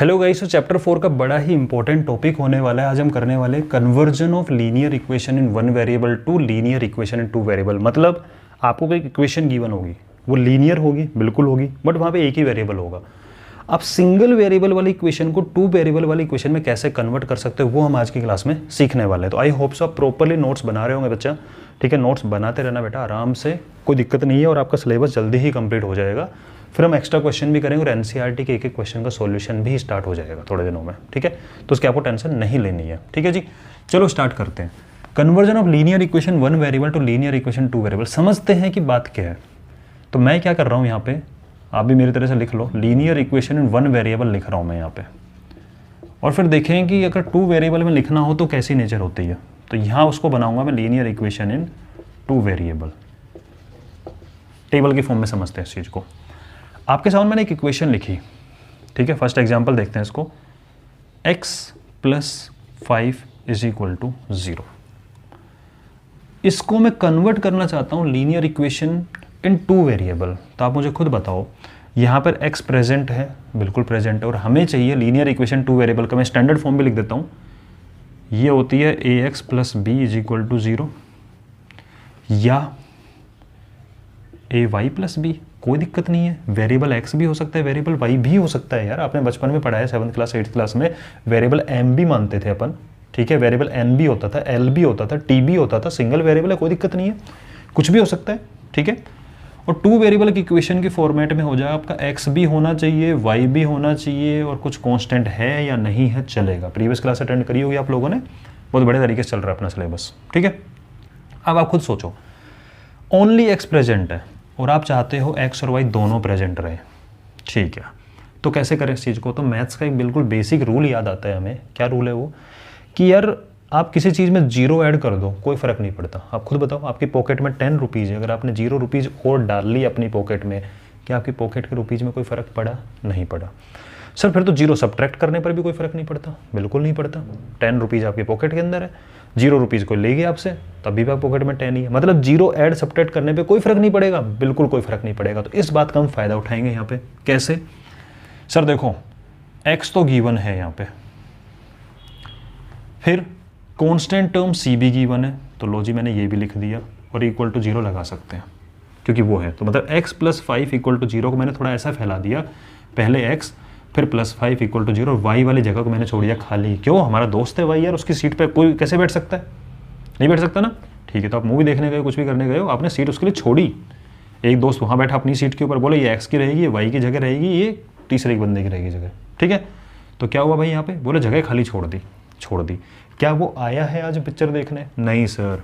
Hello guys, तो chapter 4 का बड़ा ही इंपॉर्टेंट टॉपिक होने वाला है। आज हम करने वाले conversion of linear equation in one variable to linear equation in two variable. मतलब आपको कोई इक्वेशन गिवन होगी, वो लीनियर होगी, बिल्कुल होगी, बट वहाँ पे एक ही वेरिएबल होगा। आप सिंगल वेरिएबल वाली इक्वेशन को टू वेरिएबल वाली इक्वेशन में कैसे कन्वर्ट कर सकते हो, वो हम आज की क्लास में सीखने वाले हैं। तो आई होप सो आप प्रॉपरली नोट्स बना रहे होंगे बच्चा। ठीक है, नोट्स बनाते रहना बेटा आराम से, कोई दिक्कत नहीं है और आपका सिलेबस जल्दी ही कंप्लीट हो जाएगा। फिर हम एक्स्ट्रा क्वेश्चन भी करेंगे और एनसीईआरटी के एक एक क्वेश्चन का सॉल्यूशन भी स्टार्ट हो जाएगा थोड़े दिनों में। ठीक है, तो उसकी आपको टेंशन नहीं लेनी है। ठीक है जी, चलो स्टार्ट करते हैं। Conversion of linear equation one variable to linear equation two variable. समझते हैं कि बात क्या है। तो मैं क्या कर रहा हूँ यहाँ पे, आप भी मेरी तरह से लिख लो, linear equation in one variable लिख रहा हूँ मैं यहाँ पे। और फिर देखें कि अगर टू वेरिएबल में लिखना हो तो कैसी नेचर होती है। तो यहाँ उसको बनाऊंगा मैं linear equation in two variable. Table की फॉर्म में समझते हैं इस चीज़ को। आपके सामने मैंने एक इक्वेशन लिखी, ठीक है। फर्स्ट एग्जांपल देखते हैं इसको। x + 5 = 0। इसको मैं कन्वर्ट करना चाहता हूँ linear equation in two variable. तो आप मुझे खुद बताओ, यहाँ पर x प्रेजेंट है, बिल्कुल प्रेजेंट है, और हमें चाहिए लीनियर इक्वेशन टू वेरिएबल का। मैं स्टैंडर्ड फॉर्म भी लिख देता हूँ। ये होती है ax + b = 0 या ay + b। कोई दिक्कत नहीं है, वेरिएबल x भी हो सकता है, वेरिएबल y भी हो सकता है। यार आपने बचपन में पढ़ा है 7th क्लास 8th क्लास में, वेरिएबल m भी मानते थे अपन। ठीक है, वेरिएबल n भी होता था, l भी होता था, t भी होता था। सिंगल वेरिएबल है, कोई दिक्कत नहीं है, कुछ भी हो सकता है। ठीक है, और टू वेरिएबल की इक्वेशन के फॉर्मेट में हो जाए आपका x भी होना चाहिए, y भी होना चाहिए, और कुछ कांस्टेंट है या नहीं है चलेगा। प्रीवियस क्लास अटेंड करी होगी आप लोगों ने, बहुत बड़े तरीके से चल रहा है अपना सिलेबस। ठीक है, अब आप खुद सोचो, ओनली x प्रेजेंट है और आप चाहते हो x और y दोनों प्रेजेंट रहे। ठीक है, तो कैसे करें इस चीज़ को। तो मैथ्स का एक बिल्कुल बेसिक रूल याद आता है हमें। क्या रूल है वो, कि यार आप किसी चीज़ में जीरो ऐड कर दो, कोई फ़र्क नहीं पड़ता। आप खुद बताओ, आपकी पॉकेट में 10 रुपीज़ है, अगर आपने 0 रुपीज़ और डाल ली अपनी पॉकेट में, क्या आपकी पॉकेट के रुपीज़ में कोई फ़र्क पड़ा? नहीं पड़ा। सर फिर तो जीरो सब्ट्रैक्ट करने पर भी कोई फ़र्क नहीं पड़ता? बिल्कुल नहीं पड़ता। 10 रुपीज़ आपकी पॉकेट के अंदर है, 0 रुपीज़ कोई ले गया आपसे, तभी भी आप पॉकेट में 10 ही है। मतलब जीरो ऐड सब्ट्रैक्ट करने पे कोई फ़र्क नहीं पड़ेगा, बिल्कुल कोई फ़र्क नहीं पड़ेगा। तो इस बात का हम फ़ायदा उठाएंगे यहाँ पे। कैसे? सर देखो, x तो गिवन है यहाँ पे, फिर कांस्टेंट टर्म c भी गिवन है, तो लो जी मैंने ये भी लिख दिया, और इक्वल टू 0 लगा सकते हैं क्योंकि वो है। तो मतलब x + 5 = 0 को मैंने थोड़ा ऐसा फैला दिया, पहले x फिर +5 = 0, और y वाली जगह को मैंने छोड़ दिया खाली। क्यों? हमारा दोस्त है y यार, उसकी सीट पे कोई कैसे बैठ सकता है? नहीं बैठ सकता ना। ठीक है, तो आप मूवी देखने गए, कुछ भी करने गए हो, आपने सीट उसके लिए छोड़ी, एक दोस्त वहाँ बैठा अपनी सीट के ऊपर, बोले ये x की रहेगी, ये y की जगह रहेगी, ये तीसरे एक बंदे की रहेगी जगह। ठीक है, तो क्या हुआ भाई यहाँ पे, बोले जगह खाली छोड़ दी। क्या वो आया है आज पिक्चर देखने? नहीं सर,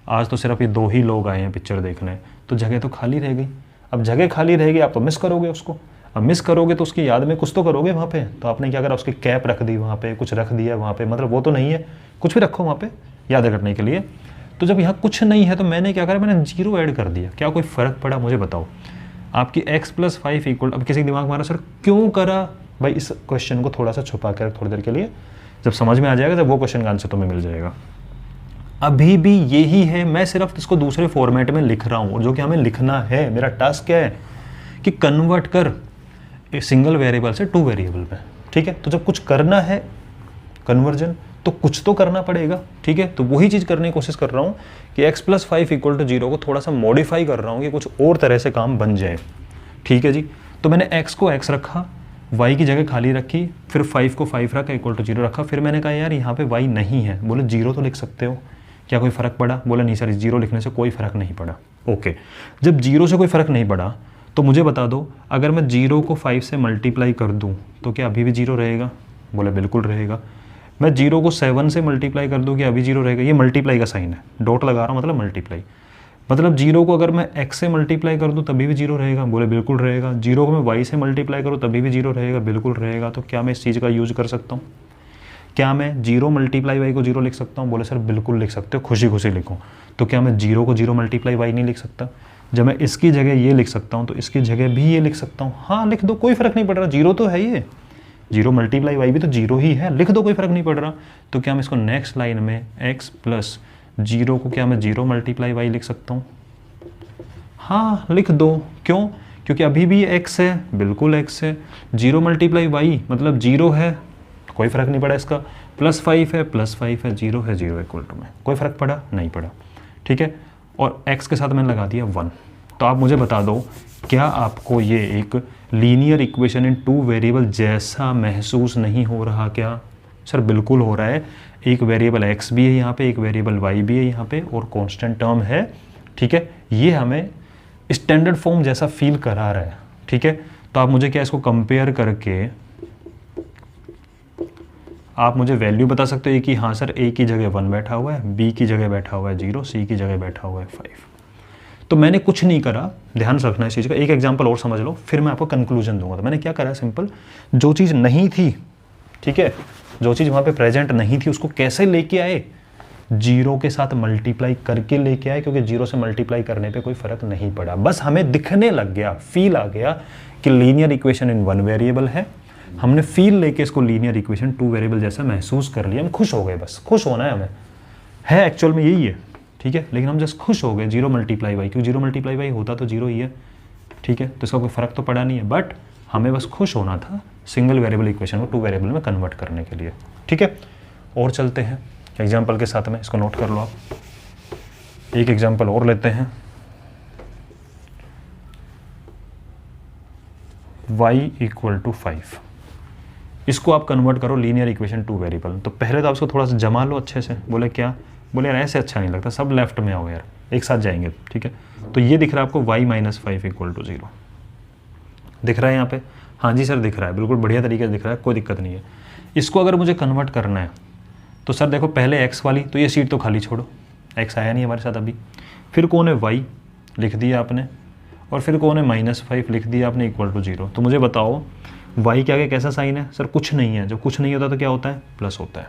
आज तो सिर्फ ये 2 ही लोग आए हैं पिक्चर देखने, तो जगह तो खाली रह गई। अब जगह खाली रहेगी, आप तो मिस करोगे उसको। अब मिस करोगे तो उसकी याद में कुछ तो करोगे वहाँ पे। तो आपने क्या करा, उसकी कैप रख दी वहाँ पे, कुछ रख दिया वहाँ पे, मतलब वो तो नहीं है, कुछ भी रखो वहाँ पे याद करने के लिए। तो जब यहाँ कुछ नहीं है तो मैंने क्या करा, मैंने 0 ऐड कर दिया। क्या कोई फ़र्क पड़ा? मुझे बताओ। आपकी x + 5 = अब किसी दिमाग में आ रहा सर क्यों करा भाई, इस क्वेश्चन को थोड़ा सा छुपा कर थोड़ी देर के लिए, जब समझ में आ जाएगा जब वो क्वेश्चन का आंसर तुम्हें मिल जाएगा। अभी भी यही है, मैं सिर्फ इसको दूसरे फॉर्मेट में लिख रहा हूँ, जो कि हमें लिखना है। मेरा टास्क क्या है कि कन्वर्ट कर सिंगल वेरिएबल से टू वेरिएबल पे। ठीक है, तो जब कुछ करना है कन्वर्जन तो कुछ तो करना पड़ेगा। ठीक है, तो वही चीज़ करने की कोशिश कर रहा हूँ कि x + 5 = 0 को थोड़ा सा मॉडिफाई कर रहा हूँ कि कुछ और तरह से काम बन जाए। ठीक है जी, तो मैंने x को x रखा, y की जगह खाली रखी, फिर 5 को 5 रखा, = 0 रखा। फिर मैंने कहा यार यहाँ पे y नहीं है, बोले 0 तो लिख सकते हो, क्या कोई फ़र्क पड़ा? बोले नहीं सर, 0 लिखने से कोई फ़र्क नहीं पड़ा। ओके, जब 0 से कोई फ़र्क नहीं पड़ा तो मुझे बता दो, अगर मैं 0 को 5 से मल्टीप्लाई कर दूं तो क्या अभी भी 0 रहेगा? बोले बिल्कुल रहेगा। मैं 0 को 7 से मल्टीप्लाई कर दूं कि अभी 0 रहेगा? ये मल्टीप्लाई का साइन है, डॉट लगा रहा हूँ, मतलब मल्टीप्लाई। मतलब 0 को अगर मैं x से मल्टीप्लाई कर दूं तभी भी 0 रहेगा? बोले बिल्कुल रहेगा। 0 को मैं y से मल्टीप्लाई करूँ तभी भी 0 रहेगा? बिल्कुल रहेगा। तो क्या मैं इस चीज़ का यूज कर सकता हूँ? क्या मैं 0 × y को 0 लिख सकता हूँ? बोले सर बिल्कुल लिख सकते हो, खुशी खुशी लिखो। तो क्या मैं 0 को 0 × y नहीं लिख सकता? जब मैं इसकी जगह ये लिख सकता हूँ तो इसकी जगह भी ये लिख सकता हूँ। हाँ लिख दो, कोई फ़र्क नहीं पड़ रहा, 0 तो है ये, 0 × y भी तो 0 ही है, लिख दो, कोई फ़र्क नहीं पड़ रहा। तो क्या मैं इसको नेक्स्ट लाइन में x + 0 को क्या मैं 0 × y लिख सकता हूँ? हाँ लिख दो। क्यों? क्योंकि अभी भी x है, बिल्कुल x है। 0 मल्टीप्लाई y मतलब 0 है, कोई फ़र्क नहीं पड़ा इसका। +5 है, +5 है, 0 है, 0 इक्वल टू में कोई फ़र्क पड़ा नहीं पड़ा, ठीक है। और x के साथ मैंने लगा दिया 1। तो आप मुझे बता दो, क्या आपको ये एक लीनियर इक्वेशन इन 2 वेरिएबल जैसा महसूस नहीं हो रहा क्या? सर बिल्कुल हो रहा है। एक वेरिएबल x भी है यहाँ पे, एक वेरिएबल y भी है यहाँ पे, और कांस्टेंट टर्म है, ठीक है। ये हमें स्टैंडर्ड फॉर्म जैसा फील करा रहा है, ठीक है। तो आप मुझे क्या इसको कंपेयर करके आप मुझे वैल्यू बता सकते हो कि हाँ सर a की जगह 1 बैठा हुआ है, b की जगह बैठा हुआ है 0, c की जगह बैठा हुआ है 5। तो मैंने कुछ नहीं करा, ध्यान रखना इस चीज़ का। एक एग्जांपल और समझ लो, फिर मैं आपको कंक्लूजन दूंगा। तो मैंने क्या करा, सिंपल, जो चीज़ नहीं थी, ठीक है, जो चीज़ वहाँ पे प्रेजेंट नहीं थी उसको कैसे लेके आए, 0 के साथ मल्टीप्लाई करके लेके आए, क्योंकि 0 से मल्टीप्लाई करने पे कोई फ़र्क नहीं पड़ा। बस हमें दिखने लग गया, फील आ गया कि लीनियर इक्वेशन इन 1 वेरिएबल है। हमने फील लेके इसको लीनियर इक्वेशन 2 वेरिएबल जैसा महसूस कर लिया, हम खुश हो गए। बस खुश होना है हमें, है एक्चुअल में यही है, ठीक है। लेकिन हम जस्ट खुश हो गए 0 मल्टीप्लाई वाई, क्योंकि 0 मल्टीप्लाई वाई होता तो 0 ही है, ठीक है। तो इसका कोई फ़र्क तो पड़ा नहीं है, बट हमें बस खुश होना था सिंगल वेरिएबल इक्वेशन को 2 वेरिएबल में कन्वर्ट करने के लिए, ठीक है। और चलते हैं एग्जाम्पल के साथ में, इसको नोट कर लो आप। एक एग्जाम्पल और लेते हैं, y = 5। इसको आप कन्वर्ट करो लीनियर इक्वेशन 2 वेरिएबल। तो पहले तो आप इसको थोड़ा सा जमा लो अच्छे से। बोले क्या, बोले यार ऐसे अच्छा नहीं लगता, सब लेफ्ट में आओ यार, एक साथ जाएंगे, ठीक है। तो ये दिख रहा है आपको y - 5 = 0 दिख रहा है यहाँ पे? हाँ जी सर दिख रहा है, बिल्कुल बढ़िया तरीके से दिख रहा है, कोई दिक्कत नहीं है। इसको अगर मुझे कन्वर्ट करना है तो सर देखो, पहले x वाली, तो ये सीट तो खाली छोड़ो, x आया नहीं हमारे साथ अभी। फिर कौन है y लिख दिया आपने, और फिर कौन है -5 लिख दिया आपने = 0। तो मुझे बताओ y के आगे कैसा साइन है? सर कुछ नहीं है। जब कुछ नहीं होता तो क्या होता है? प्लस होता है।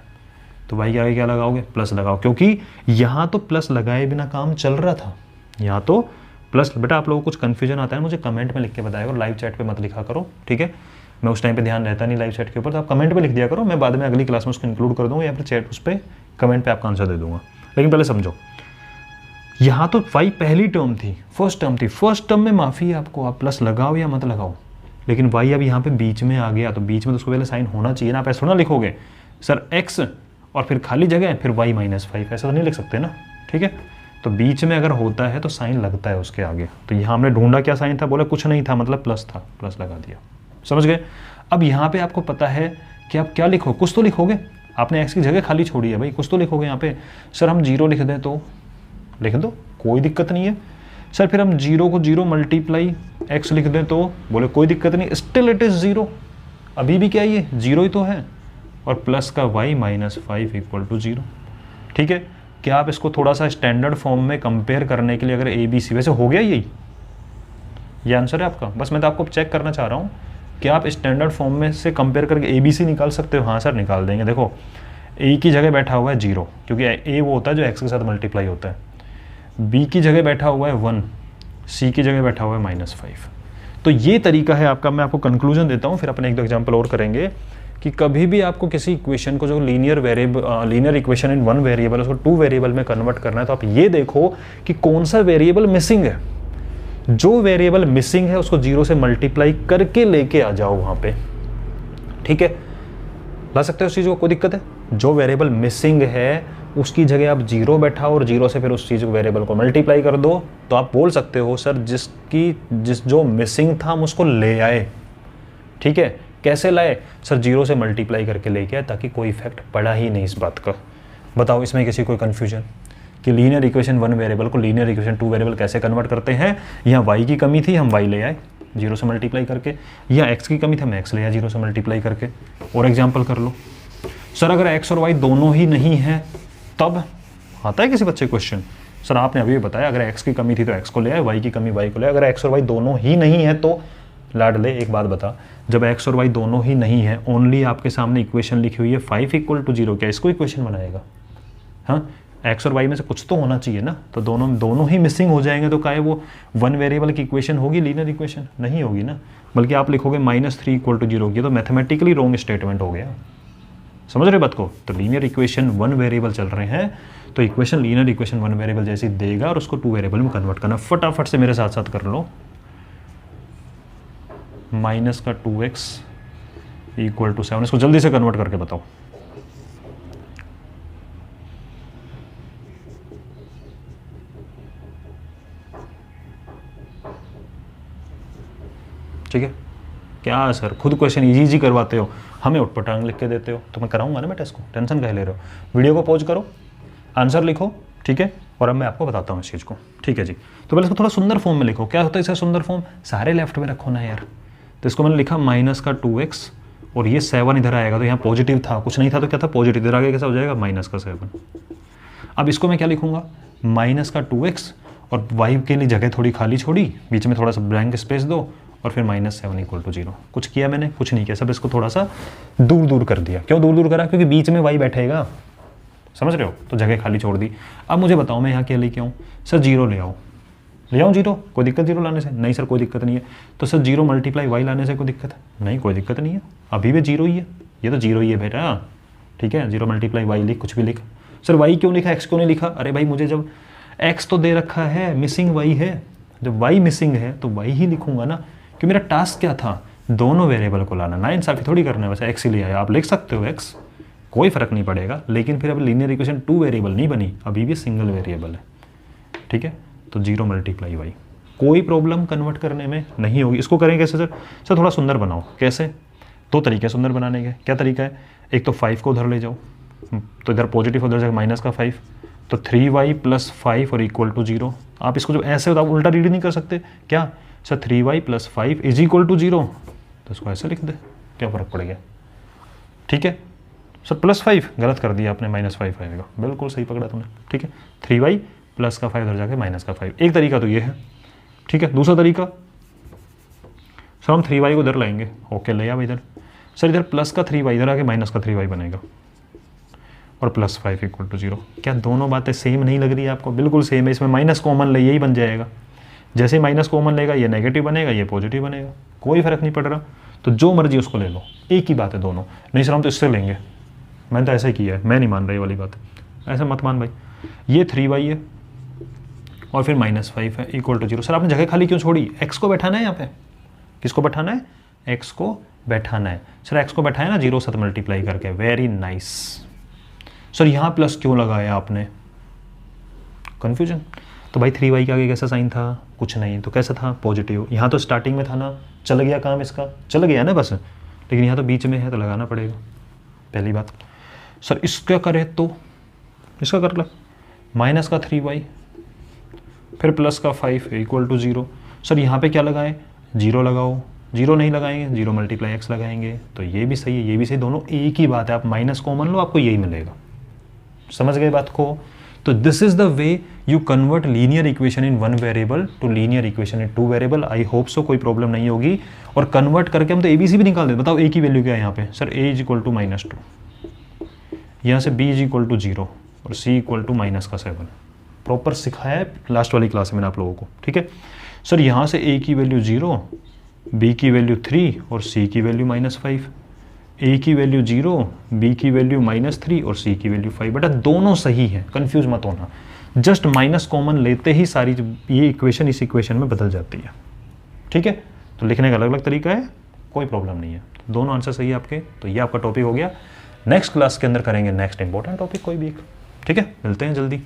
तो y के आगे क्या लगाओगे? प्लस लगाओ, क्योंकि यहाँ तो प्लस लगाए बिना काम चल रहा था, यहाँ तो प्लस। बेटा आप लोगों को कुछ कन्फ्यूजन आता है मुझे कमेंट में लिख के बताया करो, लाइव चैट पे मत लिखा करो, ठीक है। मैं उस टाइम पे ध्यान रहता नहीं लाइव चैट के ऊपर, तो आप कमेंट पे लिख दिया करो, मैं बाद में अगली क्लास में उसको इंक्लूड कर दूँगा, या फिर चैट उस पर कमेंट पे आपका आंसर दे दूँगा। लेकिन पहले समझो, यहाँ तो y पहली टर्म थी, फर्स्ट टर्म थी। फर्स्ट टर्म में माफ़ी है आपको, आप प्लस लगाओ या मत लगाओ, लेकिन y अब यहाँ पे बीच में आ गया, तो बीच में तो उसको पहले साइन होना चाहिए ना। आप ऐसा थोड़ा लिखोगे सर x और फिर खाली जगह फिर y - 5, ऐसा तो नहीं लिख सकते ना, ठीक है। तो बीच में अगर होता है तो साइन लगता है उसके आगे। तो यहाँ हमने ढूंढा क्या साइन था, बोले कुछ नहीं था, मतलब प्लस था, प्लस लगा दिया, समझ गए। अब यहाँ पे आपको पता है कि आप क्या लिखो, कुछ तो लिखोगे। आपने x की जगह खाली छोड़ी है भाई, कुछ तो लिखोगे यहाँ पे। सर हम 0 लिख दें तो लिख दो, कोई दिक्कत नहीं है। सर फिर हम 0 को 0 मल्टीप्लाई x लिख दें तो, बोले कोई दिक्कत नहीं, स्टिल इट इज़ 0। अभी भी क्या ये 0 ही तो है, और प्लस का y - 5 = 0, ठीक है। क्या आप इसको थोड़ा सा स्टैंडर्ड फॉर्म में कंपेयर करने के लिए, अगर ABC, वैसे हो गया यही, ये आंसर है आपका। बस मैं तो आपको चेक करना चाह रहा हूँ कि आप स्टैंडर्ड फॉर्म में से कंपेयर करके ABC निकाल सकते हो। हाँ सर निकाल देंगे। देखो a की जगह बैठा हुआ है 0, क्योंकि a वो होता है जो x के साथ मल्टीप्लाई होता है। b की जगह बैठा हुआ है 1, c की जगह बैठा हुआ है -5। तो ये तरीका है आपका। मैं आपको कंक्लूजन देता हूँ, फिर अपन 1-2 एग्जाम्पल और करेंगे कि कभी भी आपको किसी इक्वेशन को जो लीनियर इक्वेशन इन 1 वेरिएबल उसको 2 वेरिएबल में कन्वर्ट करना है, तो आप ये देखो कि कौन सा वेरिएबल मिसिंग है। जो वेरिएबल मिसिंग है उसको 0 से मल्टीप्लाई करके लेके आ जाओ वहाँ पे, ठीक है। ला सकते हो उस चीज़ को, कोई दिक्कत है। जो वेरिएबल मिसिंग है उसकी जगह आप 0 बैठाओ और 0 से फिर उस चीज़ को वेरिएबल को मल्टीप्लाई कर दो। तो आप बोल सकते हो सर जो मिसिंग था हम उसको ले आए, ठीक है। कैसे लाए सर? 0 से मल्टीप्लाई करके लेके आए, ताकि कोई इफेक्ट पड़ा ही नहीं इस बात का। बताओ इसमें किसी कोई कन्फ्यूजन कि लीनियर इक्वेशन 1 वेरिएबल को लीनियर इक्वेशन 2 वेरिएबल कैसे कन्वर्ट करते हैं? यहाँ y की कमी थी, हम y ले आए 0 से मल्टीप्लाई करके, या x की कमी थी, हम x ले आए 0 से मल्टीप्लाई करके। और एग्जाम्पल कर लो सर, अगर x और y दोनों ही नहीं है तब आता है किसी बच्चे क्वेश्चन, सर आपने अभी बताया अगर x की कमी थी तो x को ले आए, y की कमी y को ले आए। अगर x और y दोनों ही नहीं है तो लाडले एक बात बता, जब x और y दोनों ही नहीं है, ओनली आपके सामने इक्वेशन लिखी हुई है 5 = 0, क्या इसको इक्वेशन बनाएगा? हाँ, x और y में से कुछ तो होना चाहिए ना। तो दोनों ही मिसिंग हो जाएंगे तो क्या वो 1 वेरिएबल की इक्वेशन होगी? लीनियर इक्वेशन नहीं होगी ना, बल्कि आप लिखोगे -3 = 0। ये तो मैथमेटिकली रॉन्ग स्टेटमेंट हो गया, समझ रहे बात को। तो लीनियर इक्वेशन 1 वेरिएबल चल रहे हैं, तो इक्वेशन लीनियर इक्वेशन 1 वेरिएबल जैसी देगा और उसको 2 वेरिएबल में कन्वर्ट करना। फटाफट से मेरे साथ साथ कर लो। माइनस का 2x इक्वल टू 7। इसको जल्दी से कन्वर्ट करके बताओ। ठीक है, क्या सर खुद क्वेश्चन इजी करवाते हो, हमें उटपटांग लिख के देते हो। तो मैं कराऊंगा ना बेटा इसको, टेंशन कह ले रहे हो। वीडियो को पॉज करो, आंसर लिखो, ठीक है, और अब मैं आपको बताता हूँ इस चीज़ को। ठीक है जी, तो पहले इसको थोड़ा सुंदर फॉर्म में लिखो। क्या होता है इसका सुंदर फॉर्म? सारे लेफ्ट में रखो ना यार। तो इसको मैंने लिखा माइनस का 2x और ये 7 इधर आएगा, तो यहाँ पॉजिटिव था, कुछ नहीं था तो क्या था पॉजिटिव, इधर आगे कैसा हो जाएगा माइनस का 7। अब इसको मैं क्या लिखूंगा? माइनस का 2x और y के लिए जगह थोड़ी खाली छोड़ी, बीच में थोड़ा सा ब्लैंक स्पेस दो और फिर -7 इक्वल टू 0। कुछ किया मैंने? कुछ नहीं किया, सब इसको थोड़ा सा दूर दूर कर दिया। क्यों दूर दूर करा? क्योंकि बीच में y बैठेगा, समझ रहे हो, तो जगह खाली छोड़ दी। अब मुझे बताओ मैं यहाँ क्या लेके आऊँ? सर 0 ले आओ। ले आऊँ 0? कोई दिक्कत 0 लाने से? नहीं सर कोई दिक्कत नहीं है। तो सर 0 मल्टीप्लाई y लाने से कोई दिक्कत है? नहीं कोई दिक्कत नहीं है, अभी भी 0 ही है, ये तो 0 ही है बेटा। ठीक है, 0 मल्टीप्लाई y लिख, कुछ भी लिख। सर y क्यों लिखा, x क्यों नहीं लिखा? अरे भाई मुझे जब x तो दे रखा है, मिसिंग y है, जब y मिसिंग है तो y ही लिखूंगा ना, कि मेरा टास्क क्या था? दोनों वेरिएबल को लाना। ना इंसाफी थोड़ी करना है, वैसे x ही लिया है, आप लिख सकते हो x, कोई फर्क नहीं पड़ेगा। लेकिन फिर अब लीनियर इक्वेशन 2 वेरिएबल नहीं बनी, अभी भी सिंगल वेरिएबल है। ठीक है, तो 0 मल्टीप्लाई y, कोई प्रॉब्लम कन्वर्ट करने में नहीं होगी। इसको करें कैसे सर? सर थोड़ा सुंदर बनाओ। कैसे? 2 तरीके सुंदर बनाने के। क्या तरीका है? एक तो 5 को उधर ले जाओ, तो इधर पॉजिटिव उधर जाएगा माइनस का 5, तो 3y + 5 और इक्वल टू 0। आप इसको जो ऐसे होता है उल्टा रीड नहीं कर सकते क्या? Sir 3y + 5 is equal to 0, तो इसको ऐसे लिख दे, क्या फ़र्क पड़ गया? ठीक है सर +5 गलत कर दिया आपने, -5 आएगा। बिल्कुल सही पकड़ा तुमने। ठीक है, 3y + का 5 उधर जाके -5। एक तरीका तो ये है। ठीक है, दूसरा तरीका सर हम 3y को उधर लाएंगे। ओके ले आओ इधर। सर इधर प्लस का 3y इधर आके माइनस का 3y बनेगा और +5 इक्वल टू 0। क्या दोनों बातें सेम नहीं लग रही है आपको? बिल्कुल सेम है। इसमें माइनस कॉमन ले, यही बन जाएगा। जैसे ही माइनस कॉमन लेगा ये नेगेटिव बनेगा, ये पॉजिटिव बनेगा, कोई फर्क नहीं पड़ रहा। तो जो मर्जी उसको ले लो, एक ही बात है दोनों। नहीं सर हम तो इससे लेंगे, मैंने तो ऐसा ही किया है, मैं नहीं मान रहा ये वाली बात। ऐसा मत मान भाई। ये 3y है और फिर -5 है इक्वल टू 0। सर आपने जगह खाली क्यों छोड़ी? x को बैठाना है यहाँ पे। किसको बैठाना है? x को बैठाना है। सर x को बैठाया ना 0 साथ मल्टीप्लाई करके, वेरी नाइस। सर यहाँ प्लस क्यों लगाया आपने? कन्फ्यूजन। तो भाई 3y के आगे कैसा साइन था? कुछ नहीं, तो कैसा था? पॉजिटिव। यहाँ तो स्टार्टिंग में था ना, चल गया काम इसका, चल गया ना बस, लेकिन यहाँ तो बीच में है तो लगाना पड़ेगा, पहली बात। सर इसका करे तो इसका कर ला, माइनस का 3y फिर प्लस का 5 इक्वल टू 0। सर यहाँ पे क्या लगाएं? 0 लगाओ। 0 नहीं लगाएंगे, 0 मल्टीप्लाई x लगाएंगे, तो ये भी सही है, ये भी सही, दोनों एक ही बात है। आप माइनस कॉमन लो, आपको यही मिलेगा। समझ गए बात को? तो this is the way you convert linear equation in 1 variable to linear equation in 2 variable. I hope so कोई प्रॉब्लम नहीं होगी। और कन्वर्ट करके हम तो ABC भी निकाल देते। बताओ a की वैल्यू क्या है यहाँ पे? Sir a is equal to -2, यहाँ से b इज इक्वल टू 0 और c इक्वल टू -7। प्रॉपर सिखाया है लास्ट वाली क्लास में मैंने आप लोगों को। ठीक है सर, यहाँ से a की वैल्यू 0, b की वैल्यू 3 और c की वैल्यू -5। a की वैल्यू 0, b की वैल्यू -3 और c की वैल्यू 5। बेटा दोनों सही है, कंफ्यूज मत होना। जस्ट माइनस कॉमन लेते ही सारी ये इक्वेशन इस इक्वेशन में बदल जाती है। ठीक है, तो लिखने का अलग अलग तरीका है, कोई प्रॉब्लम नहीं है। दोनों आंसर सही है आपके। तो ये आपका टॉपिक हो गया। नेक्स्ट क्लास के अंदर करेंगे नेक्स्ट इंपॉर्टेंट टॉपिक कोई भी एक। ठीक है, मिलते हैं जल्दी।